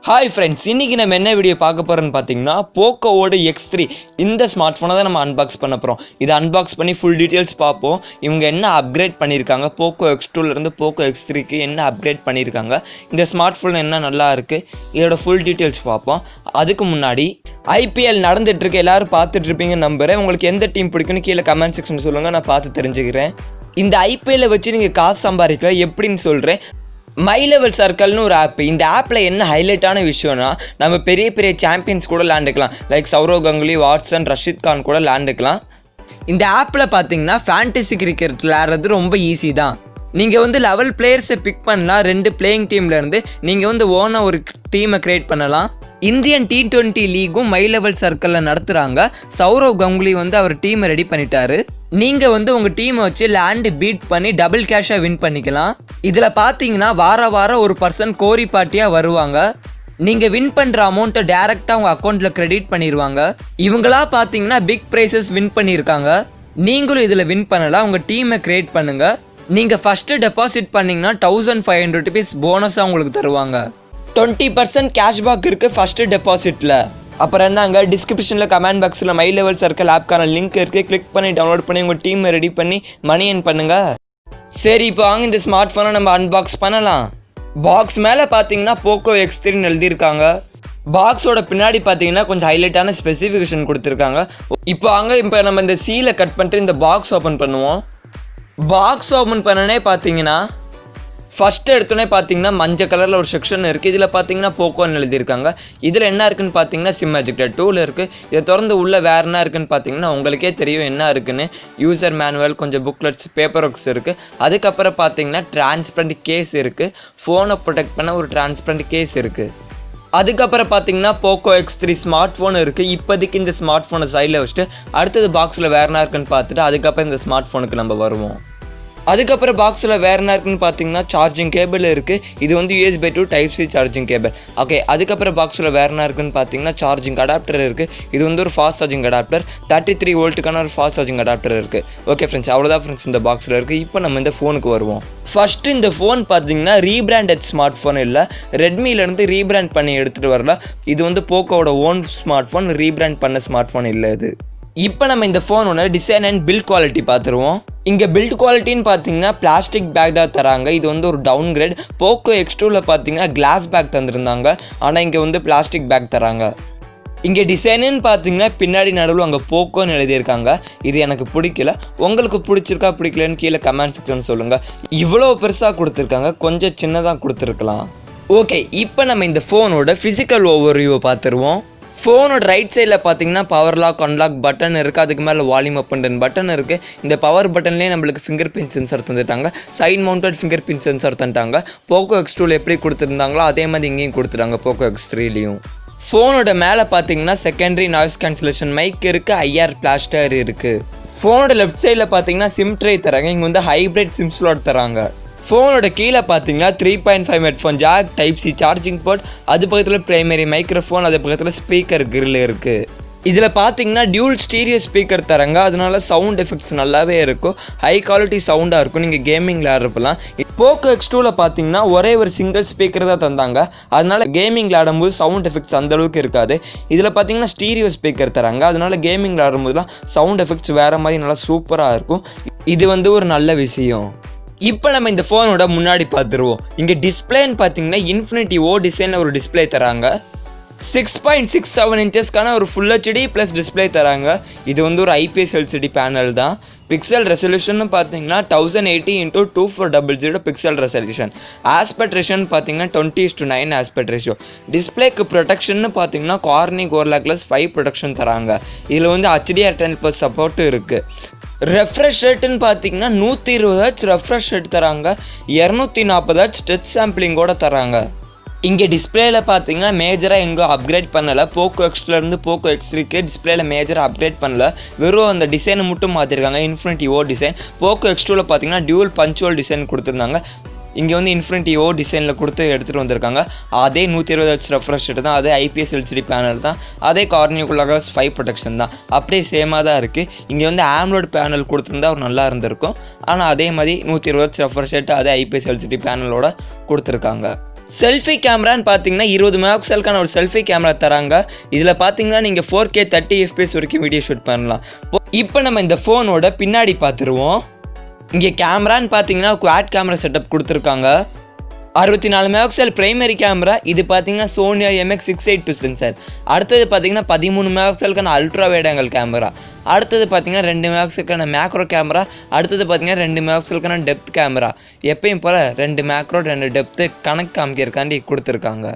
Hi friends, இன்றைக்கி நம்ம என்ன வீடியோ பார்க்க போகிறோன்னு பார்த்தீங்கன்னா Poco X3 இந்த ஸ்மார்ட் ஃபோனை தான் நம்ம அன்பாக்ஸ் பண்ண போகிறோம். இதை அன்பாக்ஸ் பண்ணி ஃபுல் டீட்டெயில்ஸ் பார்ப்போம். இவங்க என்ன அப்கிரேட் பண்ணியிருக்காங்க, Poco X2லேருந்து Poco X3க்கு என்ன அப்கிரேட் பண்ணியிருக்காங்க, இந்த ஸ்மார்ட் ஃபோன் என்ன நல்லா இருக்குது, இதோட ஃபுல் டீட்டெயில்ஸ் பார்ப்போம். அதுக்கு முன்னாடி IPL நடந்துகிட்ருக்கு, எல்லோரும் பார்த்துட்ருப்பீங்கன்னு நம்புகிறேன். உங்களுக்கு எந்த டீம் பிடிக்குன்னு கீழே கமெண்ட் செக்ஷன் சொல்லுங்கள், நான் பார்த்து தெரிஞ்சுக்கிறேன். இந்த IPL வச்சு நீங்கள் காசு சம்பாதிக்கலாம் எப்படின்னு சொல்கிறேன். மை லெவல் சர்க்கிள்னு ஒரு ஆப். இந்த ஆப்பில் என்ன ஹைலைட்டான விஷயம்னா, நம்ம பெரிய பெரிய சாம்பியன்ஸ் கூட விளாண்டுக்கலாம். லைக் சௌரவ் கங்குலி, வாட்சன், ரஷித் கான் கூட விளாண்டுக்கலாம். இந்த ஆப்பில் பார்த்தீங்கன்னா ஃபேண்டசி கிரிக்கெட் விளையாடுறது ரொம்ப ஈஸி தான். நீங்கள் லெவல் பிளேயர்ஸை பிக் பண்ணலாம். 2 பிளேயிங் டீம்லேருந்து நீங்கள் ஓனாக ஒரு டீமை க்ரியேட் பண்ணலாம். இந்தியன் T20 லீகும் மை லெவல் சர்க்கிளில் நடத்துகிறாங்க. சௌரவ் கங்குலி அவர் டீமை ரெடி பண்ணிட்டாரு. நீங்கள் உங்கள் டீமை வச்சு லேண்டு பீட் பண்ணி டபுள் கேஷாக வின் பண்ணிக்கலாம். இதில் பார்த்தீங்கன்னா வாரம் ஒரு பர்சன் கோரி பார்ட்டியாக வருவாங்க. நீங்கள் வின் பண்ணுற அமௌண்ட்டை டேரெக்டாக உங்கள் அக்கௌண்ட்டில் கிரெடிட் பண்ணிடுவாங்க. இவங்களா பார்த்தீங்கன்னா பிக் ப்ரைஸஸ் வின் பண்ணியிருக்காங்க. நீங்களும் இதில் வின் பண்ணலாம். உங்கள் டீமை க்ரியேட் பண்ணுங்கள். நீங்கள் ஃபஸ்ட்டு டெபாசிட் பண்ணிங்கன்னா 1500 rupees போனஸாக உங்களுக்கு தருவாங்க. 20% கேஷ்பேக் இருக்குது ஃபஸ்ட்டு டெபாசிட்டில். அப்புறம் என்னங்க, டிஸ்கிரிப்ஷனில் கமெண்ட் பாக்ஸில் மை லெவல் சர்க்கிள் ஆப்க்கான லிங்க் இருக்குது. கிளிக் பண்ணி டவுன்லோட் பண்ணி உங்கள் டீமை ரெடி பண்ணி மணி ஏர்ன் பண்ணுங்கள். சரி, இப்போ வாங்க இந்த ஸ்மார்ட் ஃபோனை நம்ம அன்பாக்ஸ் பண்ணலாம். பாக்ஸ் மேலே பார்த்தீங்கன்னா Poco X3ன்னு எழுதியிருக்காங்க. பாக்ஸோட பின்னாடி பார்த்தீங்கன்னா கொஞ்சம் ஹைலைட்டான ஸ்பெசிஃபிகேஷன் கொடுத்துருக்காங்க. இப்போ நம்ம இந்த சீலை கட் பண்ணிட்டு இந்த பாக்ஸ் ஓப்பன் பண்ணுவோம். பாக்ஸ் ஓப்பன் பண்ணனே பார்த்தீங்கன்னா ஃபஸ்ட்டு எடுத்தோடனே பார்த்தீங்கன்னா மஞ்சள் கலரில் ஒரு செக்ஷன் இருக்குது. இதில் பார்த்தீங்கன்னா போக்கோன்னு எழுதியிருக்காங்க. இதில் என்ன இருக்குதுன்னு பார்த்தீங்கன்னா சிம் எஜெக்டர் டூல் இருக்குது. இதை திறந்து உள்ளே வேறு என்ன இருக்குதுன்னு பார்த்தீங்கன்னா உங்களுக்கே தெரியும் என்ன இருக்குதுன்னு. யூசர் மேனுவல், கொஞ்சம் புக்லெட்ஸ், பேப்பர் ஒர்க்ஸ் இருக்குது. அதுக்கப்புறம் பார்த்தீங்கன்னா டிரான்ஸ்பரண்ட் கேஸ் இருக்குது. ஃபோனை ப்ரொடெக்ட் பண்ண ஒரு டிரான்ஸ்பரண்ட் கேஸ் இருக்குது. அதுக்கப்புறம் பார்த்தீங்கன்னா Poco X3 ஸ்மார்ட் ஃபோன் இருக்குது. இப்போதைக்கு இந்த ஸ்மார்ட் ஃபோனை சைடில் வச்சுட்டு அடுத்தது பாக்ஸில் வேறு என்ன இருக்குன்னு பார்த்துட்டு அதுக்கப்புறம் இந்த ஸ்மார்ட் ஃபோனுக்கு நம்ம வருவோம். அதுக்கப்புறம் பாக்ஸில் வேறு என்ன இருக்குன்னு பார்த்தீங்கன்னா சார்ஜிங் கேபிள் இருக்குது. இது USB to Type-C charging cable. Okay, அதுக்கப்புறம் பாக்ஸில் வேறு என்ன இருக்குன்னு பார்த்தீங்கன்னா சார்ஜிங் அடாப்டர் இருக்குது. இது ஒரு ஃபாஸ்ட் சார்ஜிங் அடாப்டர். 33 வோல்ட்டுக்கான ஒரு ஃபாஸ்ட் சார்ஜிங் அடாப்டர் இருக்குது. ஓகே ஃப்ரெண்ட்ஸ், அவ்வளோதான் ஃப்ரெண்ட்ஸ் இந்த பாக்ஸில் இருக்குது. இப்போ நம்ம இந்த ஃபோனுக்கு வருவோம். ஃபஸ்ட்டு இந்த ஃபோன் பார்த்தீங்கன்னா ரீபிராண்டட் ஸ்மார்ட் ஃபோன் இல்லை, ரெட்மிலேருந்து ரீபிராண்ட் பண்ணி எடுத்துகிட்டு வரல. இது போக்கோட ஓன் ஸ்மார்ட் ஃபோன், ரீபிராண்ட் பண்ண ஸ்மார்ட் ஃபோன் இல்லை இது. இப்போ நம்ம இந்த ஃபோனோட டிசைன் அண்ட் பில்ட் குவாலிட்டி பார்த்துருவோம். இங்கே பில்ட் குவாலிட்டின்னு பார்த்தீங்கன்னா பிளாஸ்டிக் பேக் தான் தராங்க. இது ஒரு டவுன் கிரேட். Poco X2ல பார்த்தீங்கன்னா கிளாஸ் பேக் தந்துருந்தாங்க, ஆனால் இங்கே பிளாஸ்டிக் பேக் தராங்க. இங்கே டிசைனுன்னு பார்த்தீங்கன்னா பின்னாடி நடுவில் அங்கே போக்கோன்னு எழுதியிருக்காங்க. இது எனக்கு பிடிக்கல. உங்களுக்கு பிடிச்சிருக்கா பிடிக்கலன்னு கீழே கமெண்ட் செக்ஷன் சொல்லுங்கள். இவ்வளோ பெருசாக கொடுத்துருக்காங்க, கொஞ்சம் சின்னதாக கொடுத்துருக்கலாம். ஓகே, இப்போ நம்ம இந்த ஃபோனோட ஃபிசிக்கல் ஓவர்வியூவை பார்த்துருவோம். ஃபோனோட ரைட் சைடில் பார்த்தீங்கன்னா பவர் லாக், அன்லாக் பட்டன் இருக்குது. அதுக்கு மேலே வால்யூம் அப் அண்ட் பட்டன் இருக்குது. இந்த பவர் பட்டன்லேயே நம்மளுக்கு ஃபிங்கர் பிரிண்ட் சென்சார் தந்துட்டாங்க. Side mounted finger print sensor தந்துட்டாங்க. Poco X2ல எப்படி கொடுத்துருந்தாங்களோ அதே மாதிரி இங்கேயும் கொடுத்துட்டாங்க Poco X3லையும். ஃபோனோட மேலே பார்த்தீங்கன்னா செகண்டரி நாய்ஸ் கேன்சலேஷன் மைக் இருக்குது, IR பிளாஸ்டர் இருக்குது. ஃபோனோட லெஃப்ட் சைடில் பார்த்தீங்கன்னா சிம் ட்ரே தராங்க. இங்கே ஹைப்ரிட் சிம் ஸ்லாட் தராங்க. ஃபோனோட கீழே பார்த்தீங்கன்னா 3.5 headphone jack, Type-C charging port, அது பக்கத்தில் பிரைமரி மைக்ரோஃபோன், அது பக்கத்தில் ஸ்பீக்கர் கிரில் இருக்குது. இதில் பார்த்தீங்கன்னா டியூல் ஸ்டீரியோ ஸ்பீக்கர் தராங்க. அதனால சவுண்ட் எஃபெக்ட்ஸ் நல்லாவே இருக்கும், ஹை குவாலிட்டி சவுண்டாக இருக்கும். நீங்கள் கேமிங் விளையாடுறப்பலாம். Poco X2ல பார்த்தீங்கன்னா ஒரே ஒரு சிங்கிள் ஸ்பீக்கர் தான் தந்தாங்க. அதனால கேமிங் விளையாடும்போது சவுண்ட் எஃபெக்ட்ஸ் அந்தளவுக்கு இருக்காது. இதில் பார்த்தீங்கன்னா ஸ்டீரியோ ஸ்பீக்கர் தராங்க. அதனால கேமிங் விளையாடும்போதுலாம் சவுண்ட் எஃபெக்ட்ஸ் வேறு மாதிரி நல்லா சூப்பராக இருக்கும். இது ஒரு நல்ல விஷயம். இப்போ நம்ம இந்த ஃபோனோட முன்னாடி பார்த்துருவோம். இங்கே டிஸ்பிளேன்னு பார்த்தீங்கன்னா Infinity O டிசைனில் ஒரு டிஸ்பிளே தராங்க. 6.67 இன்ச்சஸ்க்கான ஒரு ஃபுல் HD ப்ளஸ் டிஸ்பிளே தராங்க. இது ஒரு IPS LCD பேனல் தான். பிக்சல் ரெசல்யூஷன் பார்த்தீங்கன்னா 1080x2400 பிக்சல் ரெசல்யூஷன். ஆஸ்பெக்ட் ரேஷியோன்னு பார்த்தீங்கன்னா 20:9 ஆஸ்பெக்ட் ரேஷியோ. டிஸ்பிளேக்கு ப்ரொடெக்ஷன் பார்த்தீங்கன்னா Corning Gorilla Glass 5 ப்ரொடெக்ஷன் தராங்க. இதில் HDR10+ சப்போர்ட் இருக்குது. ரெஃப்ரெஷ் ரேட்டுன்னு பார்த்தீங்கன்னா 120 Hz ரெஃப்ரெஷ் ரேட் தராங்க. 240 Hz டச் சாம்பிளிங்கோட தராங்க. இங்கே டிஸ்பிளேல பார்த்தீங்கன்னா மேஜராக எங்கோ அப்கிரேட் பண்ணலை. Poco X2லேருந்து Poco X3க்கு டிஸ்பிளேல மேஜராக அப்கிரேட் பண்ணல. வெறும் அந்த டிசைனை மட்டும் மாற்றிருக்காங்க, Infinity O டிசைன். Poco X2ல பார்த்தீங்கன்னா டியூல் பஞ்சுவல் டிசைன் கொடுத்துருந்தாங்க. இங்கே Infinity O டிசைனில் கொடுத்து எடுத்துகிட்டு வந்திருக்காங்க. அதே 120 Hz ரெஃப்ரெஷ் ரேட் தான், அதே IPS LCD பேனல் தான், அதே Corning Gorilla Glass 5 ப்ரொடெக்ஷன் தான். அப்படியே சேமாக தான் இருக்குது. இங்கே AMOLED பேனல் கொடுத்துருந்தா ஒரு நல்லா இருந்திருக்கும். ஆனால் அதே மாதிரி 120 Hz ரெஃப்ரெஷ் ரேட் அதே IPS LCD பேனலோட கொடுத்துருக்காங்க. செல்ஃபி கேமரான்னு பார்த்தீங்கன்னா 20 மெகாபிக்சலுக்கான ஒரு செல்ஃபி கேமரா தராங்க. இதில் பார்த்தீங்கன்னா நீங்கள் 4K 30 FPS வரைக்கும் வீடியோ ஷூட் பண்ணலாம். இப்போ நம்ம இந்த ஃபோனோட பின்னாடி பார்த்துருவோம். இங்கே கேமரான்னு பார்த்தீங்கன்னா குவாட் கேமரா செட்டப் கொடுத்துருக்காங்க. 64 மெகாபிக்சல் பிரைமரி கேமரா. இது பார்த்தீங்கன்னா சோனி MX682 சென்சார். அடுத்தது பார்த்தீங்கன்னா 13 மெகாபிக்சலுக்கான அல்ட்ரா வைட் ஆங்கிள் கேமரா. அடுத்தது பார்த்தீங்கன்னா 2 மெகாபிக்சலுக்கான மேக்ரோ கேமரா. அடுத்தது பார்த்தீங்கன்னா 2 மெகாபிக்சலுக்கான டெப்த் கேமரா. எப்பயும் போல் 2 மேக்ரோ 2 டெப்த்து கணக்கு காமிக்கிறக்காண்டி கொடுத்துருக்காங்க.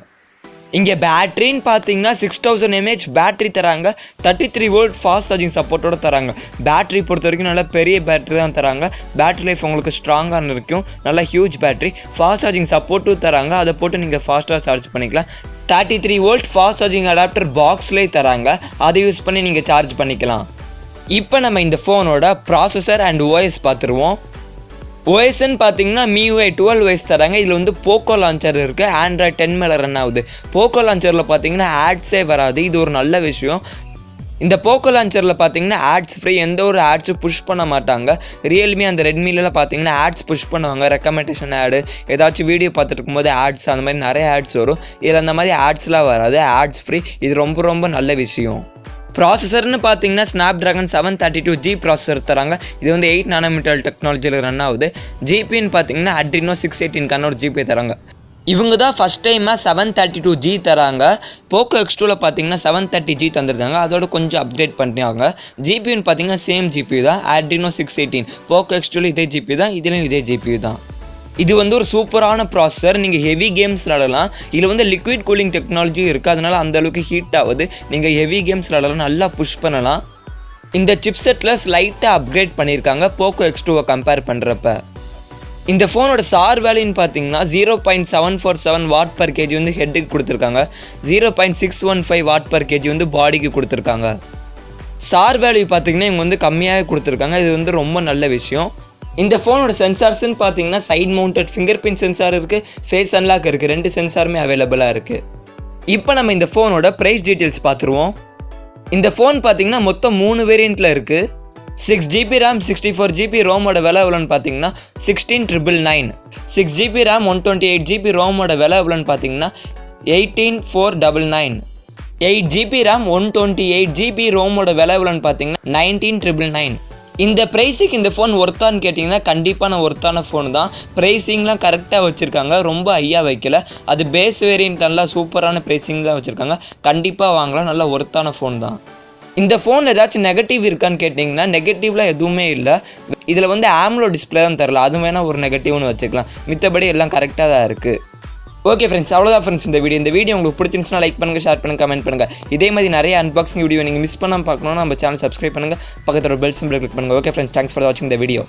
இங்கே பேட்டரின்னு பார்த்தீங்கன்னா 6000 mAh பேட்டரி தராங்க. 33 வோல்ட் ஃபாஸ்ட் சார்ஜிங் சப்போர்ட்டோட தராங்க. பேட்டரி பொறுத்த வரைக்கும் நல்லா பெரிய பேட்டரி தான் தராங்க. பேட்டரி லைஃப் உங்களுக்கு ஸ்ட்ராங்காக இருக்கும். நல்லா ஹியூஜ் பேட்டரி. ஃபாஸ்ட் சார்ஜிங் சப்போர்ட்டும் தராங்க. அதை போட்டு நீங்கள் ஃபாஸ்ட்டாக சார்ஜ் பண்ணிக்கலாம். 33 வோல்ட் ஃபாஸ்ட் சார்ஜிங் அடாப்டர் பாக்ஸ்லேயே தராங்க. அதை யூஸ் பண்ணி நீங்கள் சார்ஜ் பண்ணிக்கலாம். இப்போ நம்ம இந்த ஃபோனோட ப்ராசஸர் அண்ட் OS பார்த்துருவோம். OSன்னு பார்த்தீங்கன்னா MIUI 12 OS தராங்க. இதில் வந்து போக்கோ லான்ச்சர் இருக்குது. Android 10 மேலே ரன் ஆகுது. போக்கோ லான்ச்சரில் பார்த்தீங்கன்னா ஆட்ஸே வராது. இது ஒரு நல்ல விஷயம். இந்த போக்கோ லான்ச்சரில் பார்த்தீங்கன்னா ஆட்ஸ் ஃப்ரீ. எந்த ஒரு ஆட்ஸும் புஷ் பண்ண மாட்டாங்க. ரியல்மி அந்த ரெட்மிலலாம் பார்த்தீங்கன்னா ஆட்ஸ் புஷ் பண்ணுவாங்க. ரெக்கமெண்டேஷன் ஆடு, ஏதாச்சும் வீடியோ பார்த்துட்டு இருக்கும்போது ஆட்ஸ், அந்த மாதிரி நிறைய ஆட்ஸ் வரும். இதில் அந்த மாதிரி ஆட்ஸ்லாம் வராது. Ads free. இது ரொம்ப ரொம்ப நல்ல விஷயம். ப்ராசஸர்னு பார்த்தீங்கன்னா ஸ்னாப்ட்ராகன் 732G ப்ராசஸர் தராங்க. இது வந்து 8 நானோமீட்டர் டெக்னாலஜியில் ரன் ஆகுது. ஜிபின்னு பார்த்தீங்கன்னா Adreno 618 ஒரு ஜிபி தராங்க. இவங்க தான் ஃபஸ்ட் டைமாக 732G தராங்க. போக்கோ X2ல பார்த்தீங்கன்னா 730G தந்துருந்தாங்க. அதோட கொஞ்சம் அப்டேட் பண்ணிட்டாங்க. ஜிபின்னு பார்த்தீங்கன்னா சேம் ஜிபி தான். Adreno 618. போக்கோ X2ல இதே ஜிபி தான். இதுலேயும் இதே ஜிபி தான். இது வந்து ஒரு சூப்பரான ப்ராசஸர். நீங்கள் ஹெவி கேம்ஸ் விளாடலாம். இதில் வந்து லிக்விட் கூலிங் டெக்னாலஜி இருக்குது. அதனால் அந்தளவுக்கு ஹீட் ஆகுது. நீங்கள் ஹெவி கேம்ஸ் விளாடலாம். நல்லா புஷ் பண்ணலாம். இந்த சிப்செட்டில் ஸ்லைட்டாக அப்கிரேட் பண்ணியிருக்காங்க போக்கோ X2வை கம்பேர் பண்ணுறப்ப. இந்த ஃபோனோட சார் வேல்யூன்னு பார்த்தீங்கன்னா 0.747 வாட் பர் கேஜி வந்து ஹெட்டுக்கு கொடுத்துருக்காங்க. 0.615 வாட் பர் கேஜி வந்து பாடிக்கு கொடுத்துருக்காங்க. சார் வேல்யூ பார்த்தீங்கன்னா இவங்க வந்து கம்மியாகவே கொடுத்துருக்காங்க. இது வந்து ரொம்ப நல்ல விஷயம். இந்த ஃபோனோட சென்சார்ஸ்ன்னு பார்த்தீங்கன்னா side mounted finger print sensor இருக்குது. ஃபேஸ் அன்லாக் இருக்குது. 2 சென்சாருமே அவைலபிளாக இருக்குது. இப்போ நம்ம இந்த ஃபோனோட ப்ரைஸ் டீட்டெயில்ஸ் பார்த்துருவோம். இந்த ஃபோன் பார்த்தீங்கன்னா மொத்தம் 3 வேரியண்ட்டில் இருக்குது. 6GB RAM 64GB ரோமோட விலை எவ்வளோன்னு பார்த்தீங்கன்னா 16,999. 6GB RAM 128GB ரோமோட விலை எவ்வளோன்னு பார்த்தீங்கன்னா 18,499. 8GB RAM 128GB ரோமோட விலை எவ்வளோன்னு பார்த்தீங்கன்னா 19,999. இந்த ப்ரைஸுக்கு இந்த ஃபோன் ஒர்த்தான்னு கேட்டிங்கன்னா கண்டிப்பான ஒர்த்தான ஃபோன் தான். ப்ரைஸிங்லாம் கரெக்டாக வச்சுருக்காங்க. ரொம்ப ஹையாக வைக்கல. அது பேஸ் வேரியண்ட் நல்லா சூப்பரான ப்ரைஸிங்லாம் வச்சுருக்காங்க. கண்டிப்பாக வாங்கலாம். நல்லா ஒர்த்தான ஃபோன் தான். இந்த ஃபோன் ஏதாச்சும் நெகட்டிவ் இருக்கான்னு கேட்டிங்கன்னா நெகட்டிவ்லாம் எதுவுமே இல்லை. இதில் வந்து ஆம்லோ டிஸ்பிளே தான் தரல. அது வேணால் ஒரு நெகட்டிவ்னு வச்சுக்கலாம். மித்தபடி எல்லாம் கரெக்டாக தான் இருக்குது. ஓகே ஃப்ரெண்ட்ஸ், அவ்வளோதான் ஃப்ரெண்ட்ஸ் இந்த வீடியோ உங்களுக்கு பிடிச்சிருந்துச்சுன்னா லைக் பண்ணுங்கள், ஷேர் பண்ணுங்கள், கமெண்ட் பண்ணுங்கள். இதே மாதிரி நிறைய அன்பாக்சிங் வீடியோ நீங்கள் மிஸ் பண்ணாமல் பார்க்கணுன்னா நம்ம சேனல் சப்ஸ்கிரைப் பண்ணுங்கள். பக்கத்தில் பெல் சிம்பிள் கிளிக் பண்ணுங்கள். ஓகே ஃப்ரெண்ட்ஸ், தேங்க்ஸ் ஃபார் வாட்சிங் த வீடியோ.